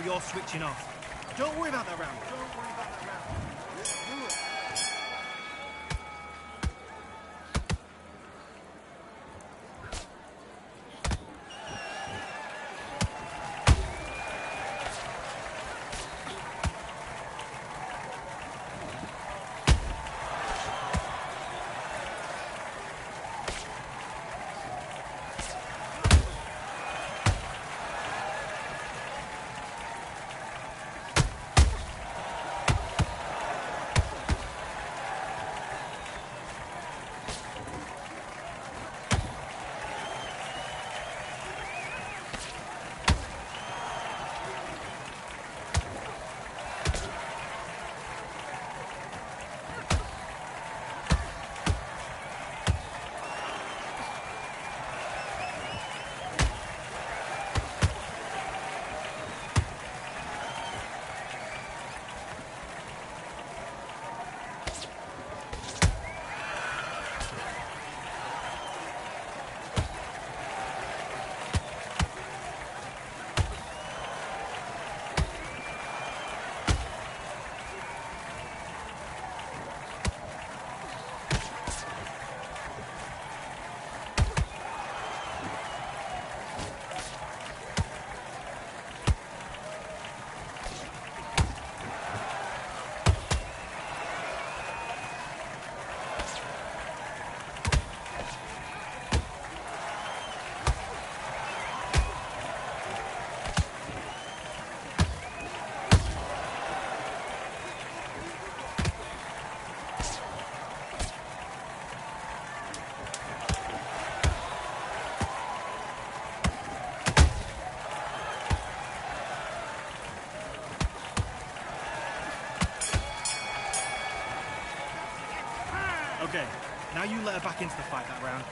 you're switching off. Don't worry about that round. Don't worry about that round. Let's do it. Okay, now you let her back into the fight that round.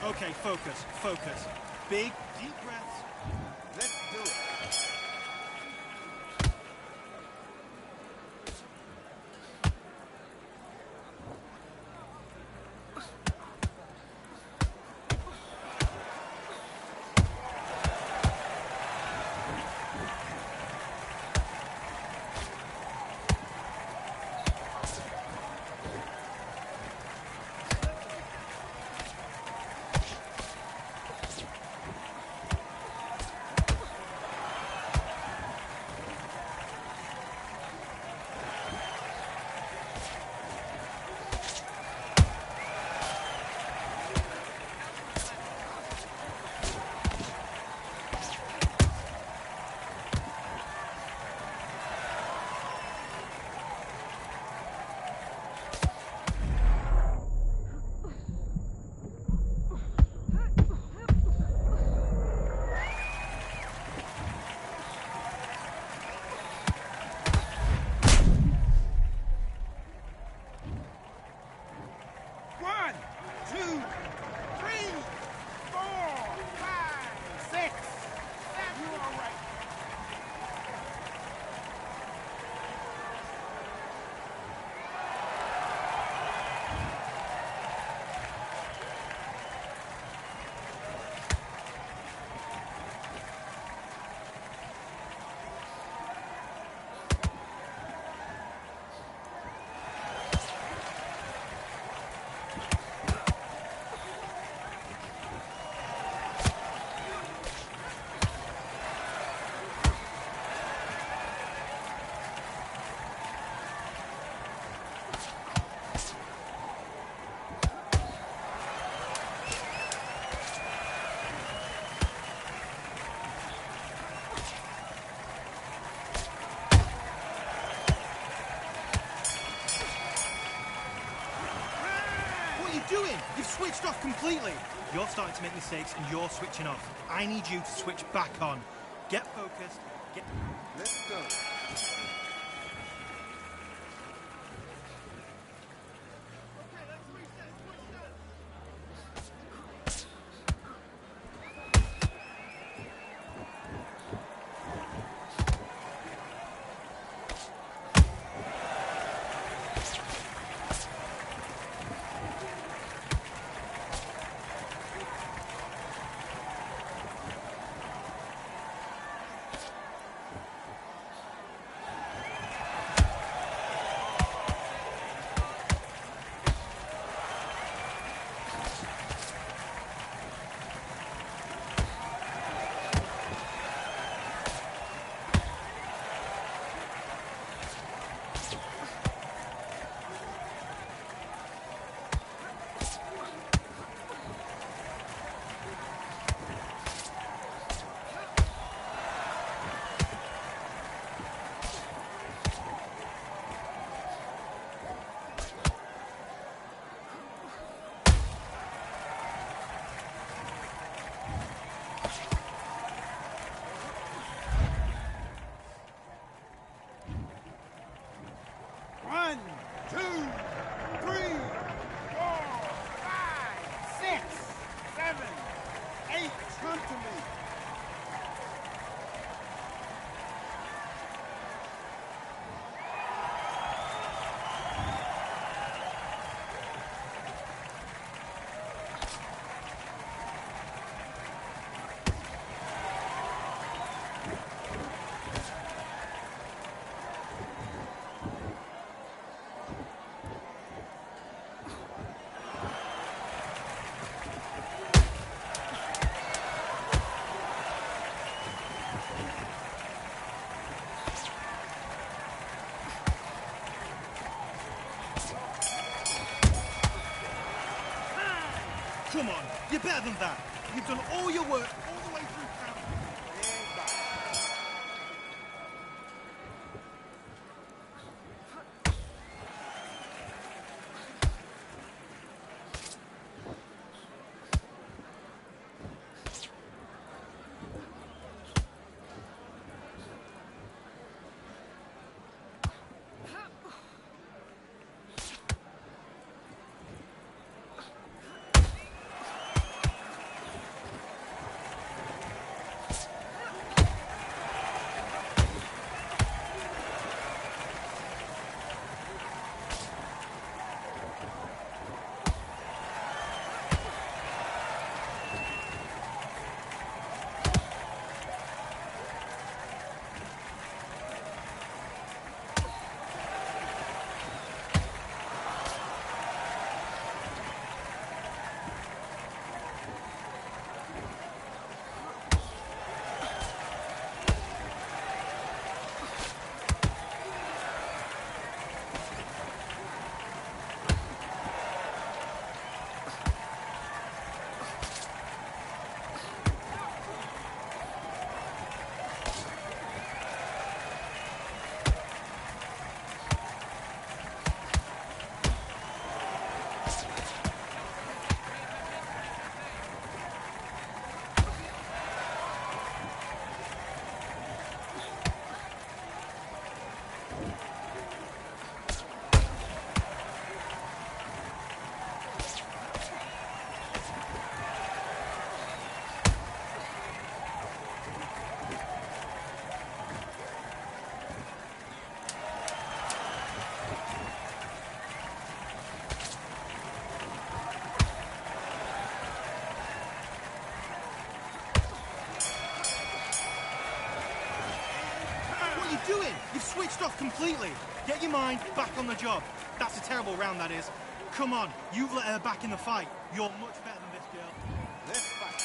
Okay, focus, focus. Big, deep breaths. Let's do it. switched off completely. You're starting to make mistakes and you're switching off. I need you to switch back on. Get focused. Let's go. One, two, three, 4, 5, 6, 7, 8. Come to me. Come on, you're better than that. You've done all your work all the way through town. Doing? You've switched off completely. Get your mind back on the job. That's a terrible round, that is. Come on, you've let her back in the fight. You're much better than this girl. Let's fight.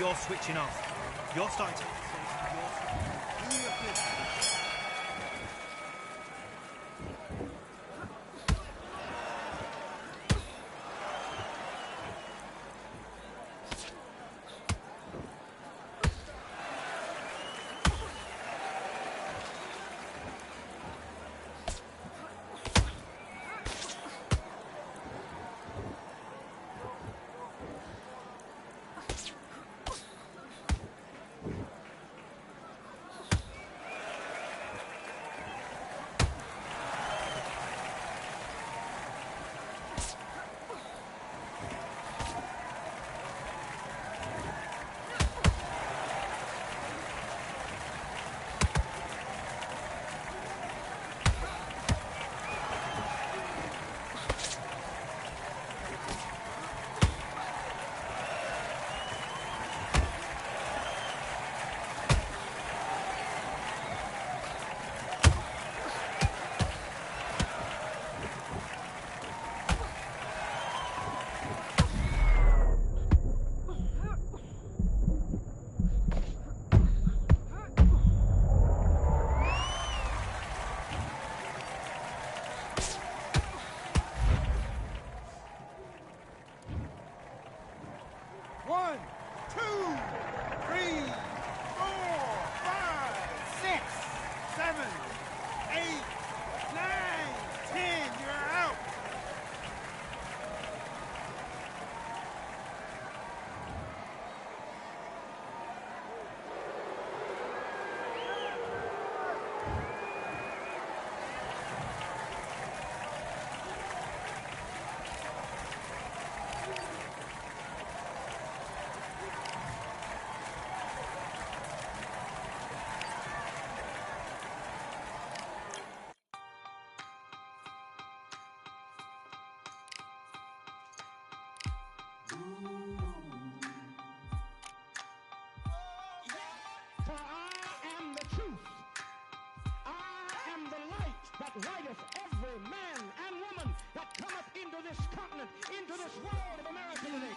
you're switching off. You're starting to... For I am the truth. I am the light that lighteth every man and woman that cometh into this continent, into this world of America today.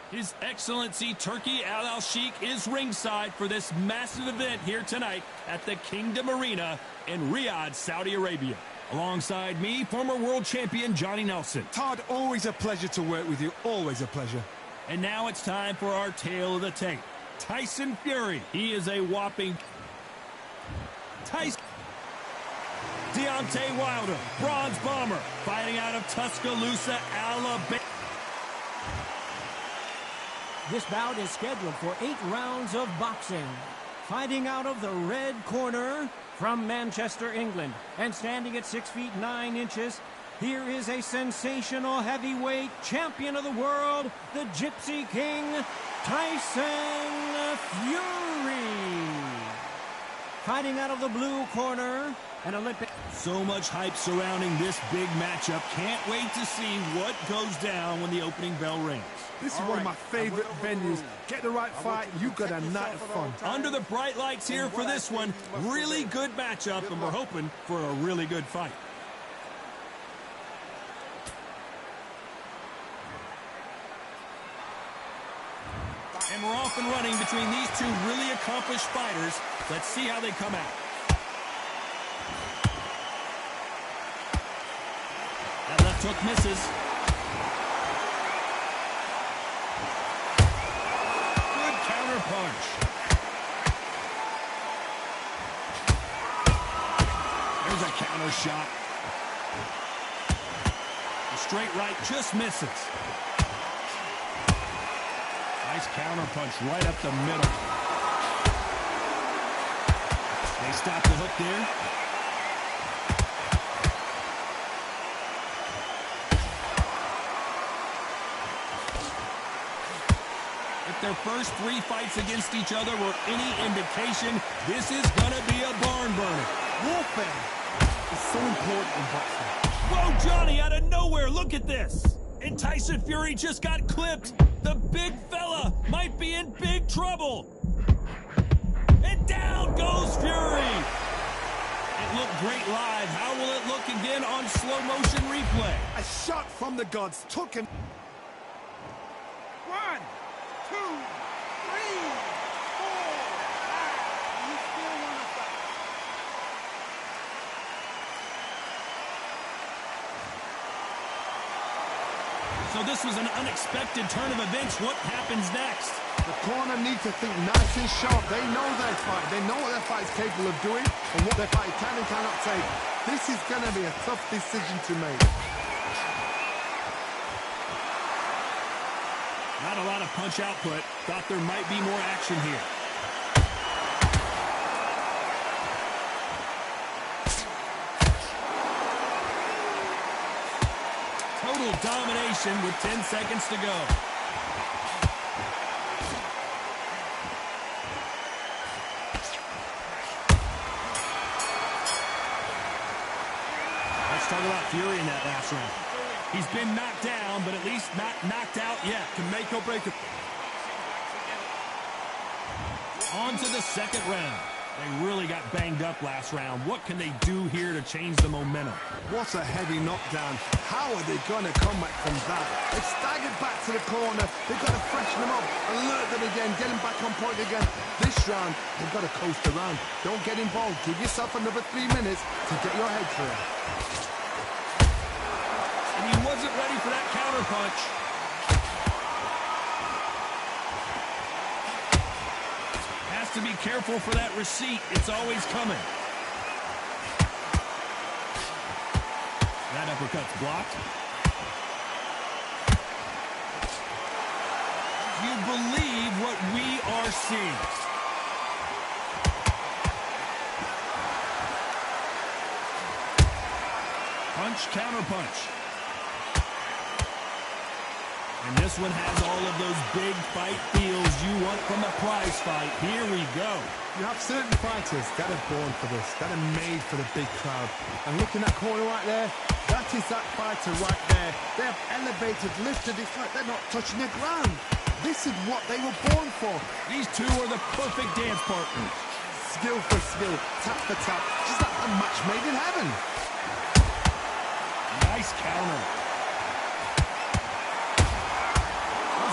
His Excellency Turki Al-Sheikh is ringside for this massive event here tonight at the Kingdom Arena in Riyadh, Saudi Arabia. Alongside me, former world champion Johnny Nelson. Todd, always a pleasure to work with you. Always a pleasure. And now it's time for our tale of the tape. Tyson Fury. He is a whopping... Tyson... Deontay Wilder, Bronze Bomber, fighting out of Tuscaloosa, Alabama. This bout is scheduled for 8 rounds of boxing. Fighting out of the red corner from Manchester, England, and standing at 6 feet 9 inches, here is a sensational heavyweight champion of the world, the Gypsy King, Tyson Fury. Fighting out of the blue corner, an Olympic... So much hype surrounding this big matchup. Can't wait to see what goes down when the opening bell rings. This is one of my favorite venues. Get the right fight, you got a night of fun. Under the bright lights here for this one. Really good matchup, and we're hoping for a really good fight. And we're off and running between these two really accomplished fighters. Let's see how they come out. That left hook misses. Good counter punch. There's a counter shot. The straight right just misses. Nice counter punch right up the middle. They stop the hook there. If their first 3 fights against each other were any indication, this is going to be a barn burner. Warfare is so important in boxing. Whoa, Johnny, out of nowhere, look at this. And Tyson Fury just got clipped. The big fella might be in big trouble. And down goes Fury. It looked great live. How will it look again on slow motion replay? A shot from the gods took him. 1, 2, 3, 4, 5. You still want to fight? So this was an unexpected turn of events. What happens next? The corner needs to think nice and sharp. They know their fight. They know what their fight is capable of doing and what their fight can and cannot take. This is going to be a tough decision to make. Not a lot of punch output. Thought there might be more action here. Total domination with 10 seconds to go. Let's talk about Fury in that last round. He's been knocked down, but at least not knocked out yet. Can make or break it. On to the second round. They really got banged up last round. What can they do here to change the momentum? What a heavy knockdown. How are they going to come back from that? They staggered back to the corner. They've got to freshen them up, alert them again, get them back on point again. This round, they've got to coast around. Don't get involved. Give yourself another 3 minutes to get your head clear. And he wasn't ready for that counter punch. Has to be careful for that receipt. It's always coming. That uppercut's blocked. You believe what we are seeing. Punch, counter punch. And this one has all of those big fight feels you want from a prize fight. Here we go. You have certain fighters that are born for this, that are made for the big crowd. And looking at that corner right there, that is that fighter right there. They have elevated, lifted, it's like they're not touching the ground. This is what they were born for. These two are the perfect dance partners. Skill for skill, tap for tap, just like a match made in heaven. Nice counter.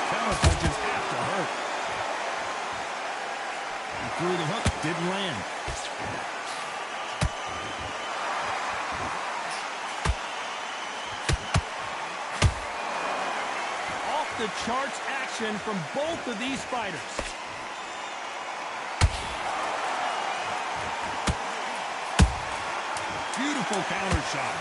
Counter punches have to hurt. He threw the hook, didn't land. Off the charts action from both of these fighters. Beautiful counter shot.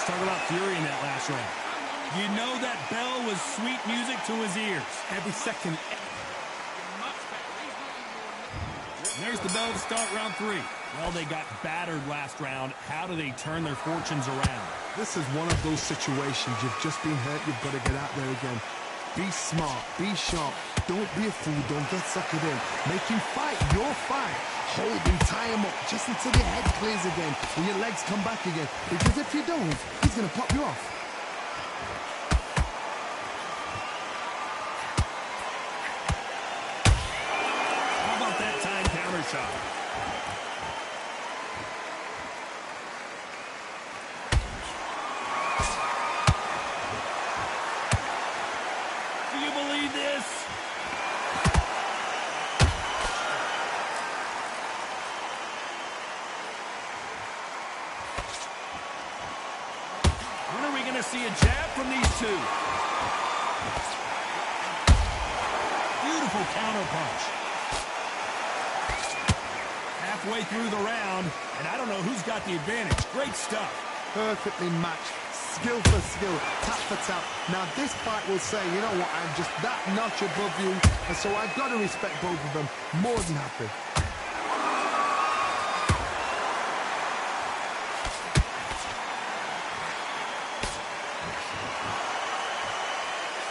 Talk about Fury in that last round. You know that bell was sweet music to his ears. Every second. There's the bell to start round 3. Well, they got battered last round. How do they turn their fortunes around? This is one of those situations. You've just been hurt. You've got to get out there again. Be smart. Be sharp. Don't be a fool. Don't get suckered in. Make him fight your fight. Hold him, tie him up, just until your head clears again and your legs come back again. Because if you don't, he's going to pop you off. How about that time counter shot? Do you believe this? To see a jab from these two. Beautiful counter punch. halfway through the round, and I don't know who's got the advantage. Great stuff. Perfectly matched. Skill for skill, tap for tap. Now this fight will say, you know what, I'm just that notch above you, and so I've got to respect both of them. More than happy.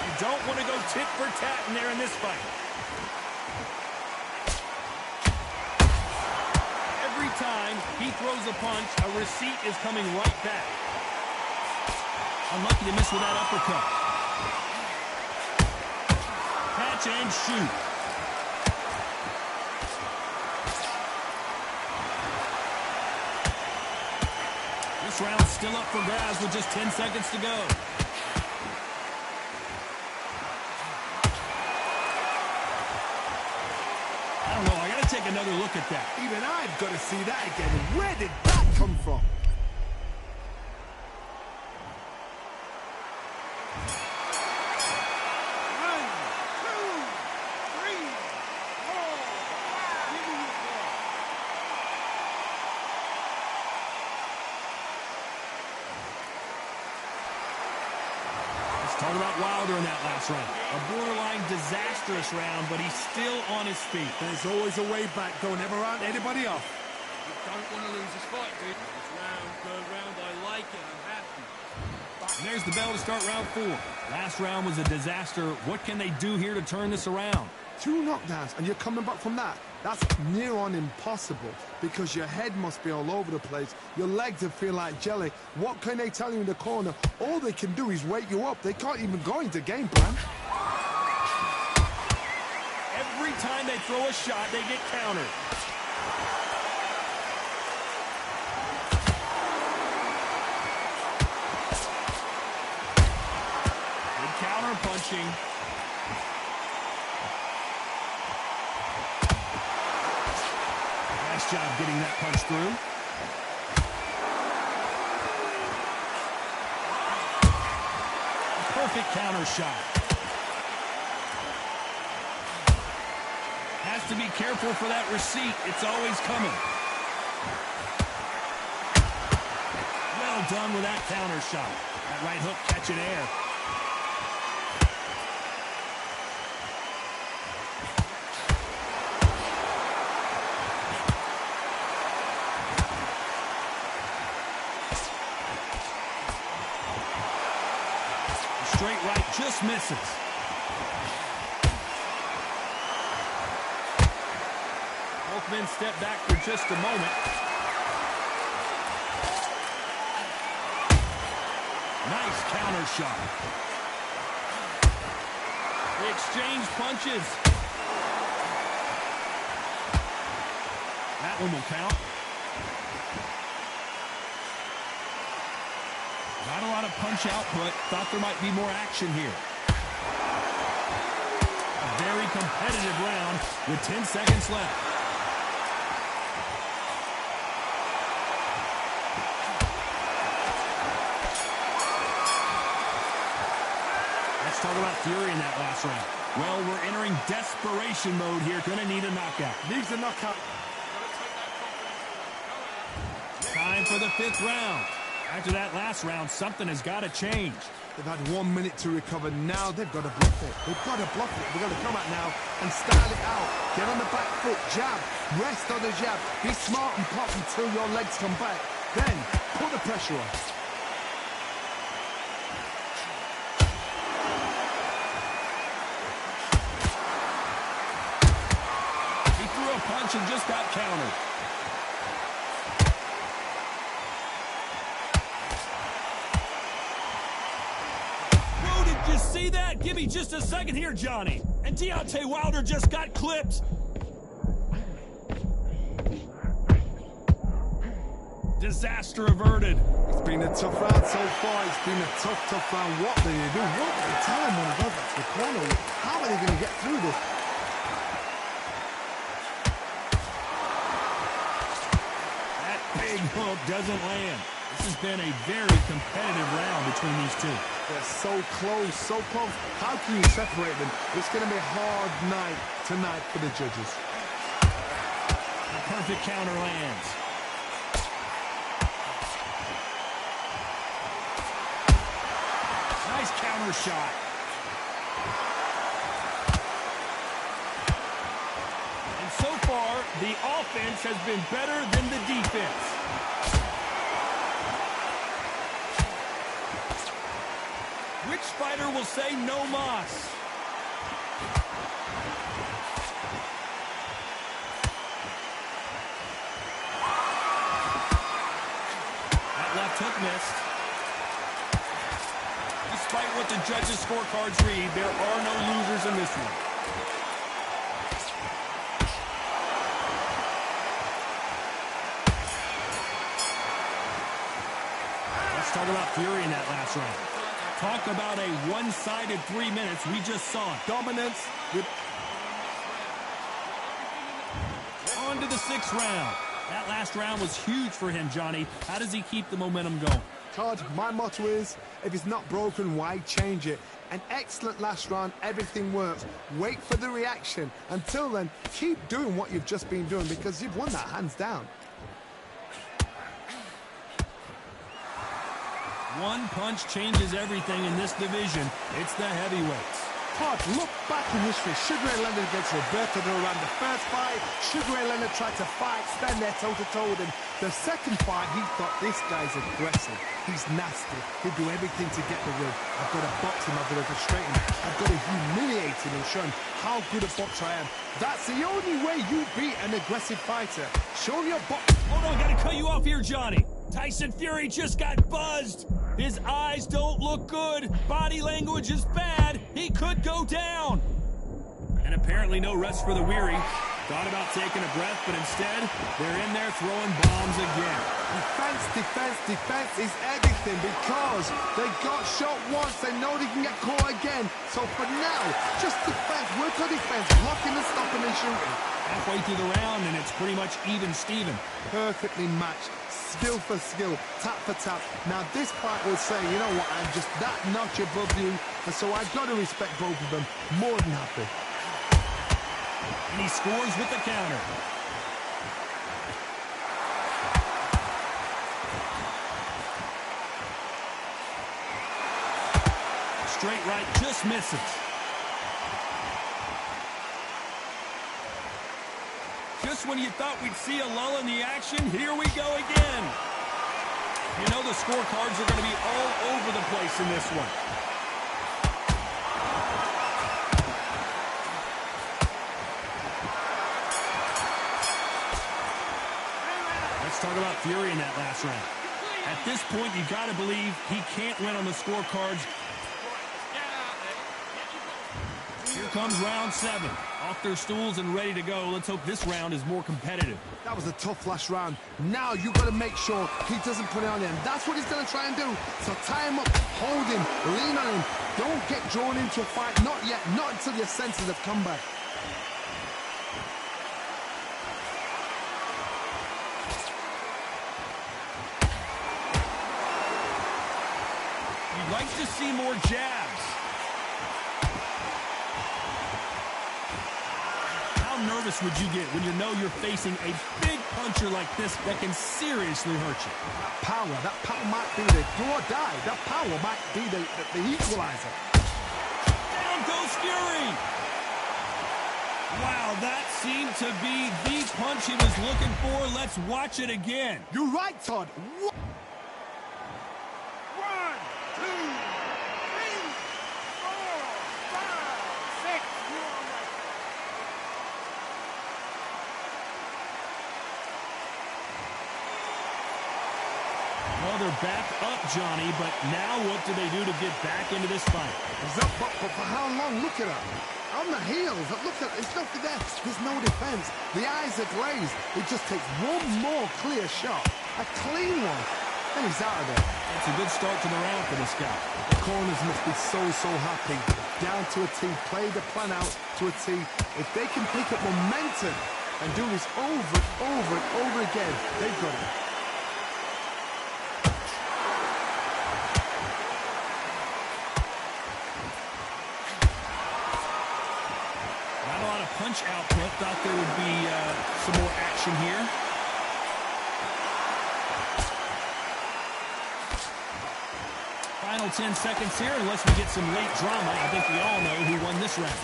You don't want to go tit for tat in there in this fight. Every time he throws a punch, a receipt is coming right back. Unlucky to miss with that uppercut. Catch and shoot. This round's still up for grabs with just 10 seconds to go. I don't know. I got to take another look at that. Even I've got to see that again. Where did that come from? Talk about Wilder in that last round. A borderline disastrous round, but he's still on his feet. There's always a way back. Don't ever round anybody off. You don't want to lose this fight, dude. This round, third round, I like it. I'm happy. And there's the bell to start round 4. Last round was a disaster. What can they do here to turn this around? 2 knockdowns, and you're coming back from that. That's near on impossible because your head must be all over the place. Your legs will feel like jelly. What can they tell you in the corner? All they can do is wake you up. They can't even go into game plan. Every time they throw a shot, they get countered. Good counter punching. Nice job getting that punch through. Perfect counter shot. Has to be careful for that receipt. It's always coming. Well done with that counter shot. That right hook catching air. Straight right just misses. Both men step back for just a moment. Nice counter shot. They exchange punches. That one will count. Not a lot of punch output. Thought there might be more action here. A very competitive round with 10 seconds left. Let's talk about Fury in that last round. Well, we're entering desperation mode here. Gonna need a knockout. Needs a knockout. Time for the 5th round. After that last round, something has got to change. They've had 1 minute to recover. Now they've got to bluff it. They've got to bluff it. They've got to come out now and style it out. Get on the back foot, jab, rest on the jab. Be smart and pop until your legs come back. Then put the pressure on. He threw a punch and just got countered. See that? Give me just a second here, Johnny. And Deontay Wilder just got clipped. Disaster averted. It's been a tough round so far. It's been a tough round. What do you do? What do you tell them when they go back to the corner? How are they going to get through this? That big hook doesn't land. This has been a very competitive round between these two. They're so close, so close. How can you separate them? It's going to be a hard night tonight for the judges. Perfect counter lands. Nice counter shot. And so far, the offense has been better than the defense. Which fighter will say no mas? Hook missed. Despite what the judges' scorecards read, there are no losers in this one. Let's talk about fury in that last round. Talk about a one-sided 3 minutes. We just saw it. Dominance with... On to the 6th round. That last round was huge for him, Johnny. How does he keep the momentum going? Todd, my motto is, if it's not broken, why change it? An excellent last round, everything works. Wait for the reaction. Until then, keep doing what you've just been doing because you've won that hands down. One punch changes everything in this division. It's the heavyweights. Todd, look back in history. Sugar Ray Leonard against Roberto Duran. The first fight, Sugar Ray Leonard tried to fight, stand there toe-to-toe with him. The second fight, he thought, this guy's aggressive. He's nasty. He'll do everything to get the win. I've got to box him. I've got to frustrate him. I've got to humiliate him and show him how good a boxer I am. That's the only way you beat an aggressive fighter. Show him your box. Hold on, gotta cut you off here, Johnny. Tyson Fury just got buzzed. His eyes don't look good. Body language is bad. He could go down. And apparently no rest for the weary. Thought about taking a breath, but instead, they're in there throwing bombs again. Defense, defense, defense is everything because they got shot once. They know they can get caught again. So for now, just defense. Work on defense. Blocking and stopping and shooting. Halfway through the round, and it's pretty much even Steven. Perfectly matched. Skill for skill. Tap for tap. Now this fight will say, you know what, I'm just that notch above you. And so I've got to respect both of them. More than happy. And he scores with the counter. Straight right just misses. Just when you thought we'd see a lull in the action, here we go again. You know the scorecards are going to be all over the place in this one. Let's talk about Fury in that last round. At this point, you got to believe he can't win on the scorecards. Here comes round 7. Off their stools and ready to go. Let's hope this round is more competitive. That was a tough last round. Now you got to make sure he doesn't put it on him. That's what he's going to try and do. So tie him up, hold him, lean on him. Don't get drawn into a fight. Not yet. Not until your senses have come back. You'd like to see more jabs. How nervous would you get when you know you're facing a big puncher like this that can seriously hurt you? That power might be the do or die. That power might be the equalizer. Down goes Fury. Wow, that seemed to be the punch he was looking for. Let's watch it again. You're right, Todd. Well, they're back up, Johnny, but now what do they do to get back into this fight? He's up, but for how long? Look at her. On the heels. Look at it. It's nothing there. There's no defense. The eyes are glazed. It just takes one more clear shot. A clean one. And he's out of there. It's a good start to the round for this guy. The corners must be so happy. Down to a T. Play the plan out to a T. If they can pick up momentum and do this over and over and over again, they've got it. punch output. Thought there would be some more action here. Final 10 seconds here, unless we get some late drama. I think we all know who won this round.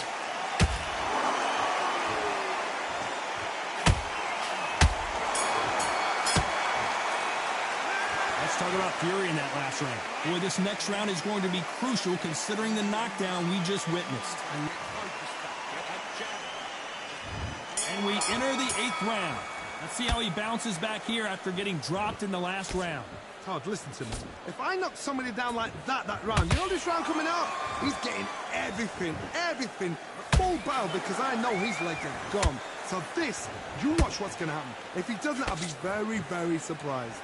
Let's talk about fury in that last round. Boy, this next round is going to be crucial considering the knockdown we just witnessed. And we enter the 8th round. Let's see how he bounces back here after getting dropped in the last round. Todd, listen to me. If I knock somebody down like that round, you know this round coming up? He's getting everything, full barrel, because I know his legs are gone. So this, you watch what's going to happen. If he doesn't, I'll be very, very surprised.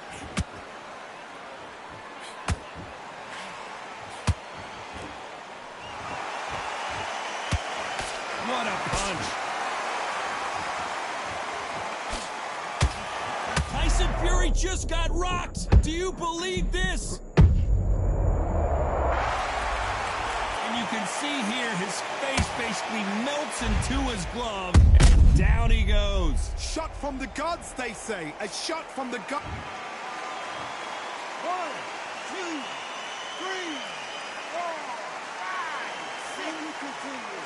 What a punch. Tyson Fury just got rocked. Do you believe this? And you can see here his face basically melts into his glove. And down he goes. Shot from the gods, they say. A shot from the gods. 1, 2, 3, 4, 5, 6. Continue.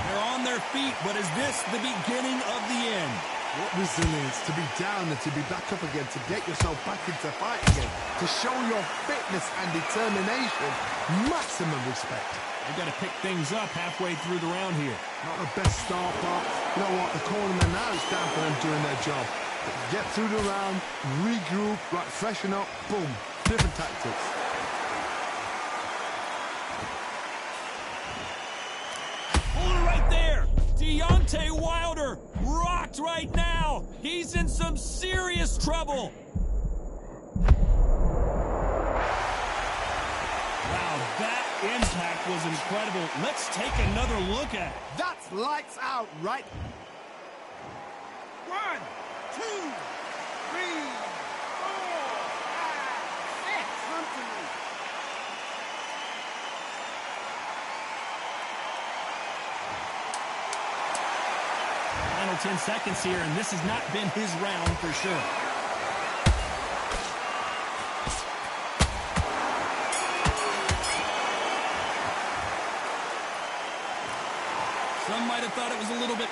They're on their feet, but is this the beginning of the end? What resilience to be down and to be back up again, to get yourself back into fight again, to show your fitness and determination. Maximum respect. They've got to pick things up halfway through the round here. Not the best start, but you know what? The cornerman now is down for them doing their job. Get through the round, regroup, right, freshen up, boom. Different tactics. Deontay Wilder rocked right now. He's in some serious trouble. Wow, that impact was incredible. Let's take another look at it. That's lights out, right? 1, 2, 3, 4, 5, 6. Come to me. Final 10 seconds here, and this has not been his round for sure. Some might have thought it was a little bit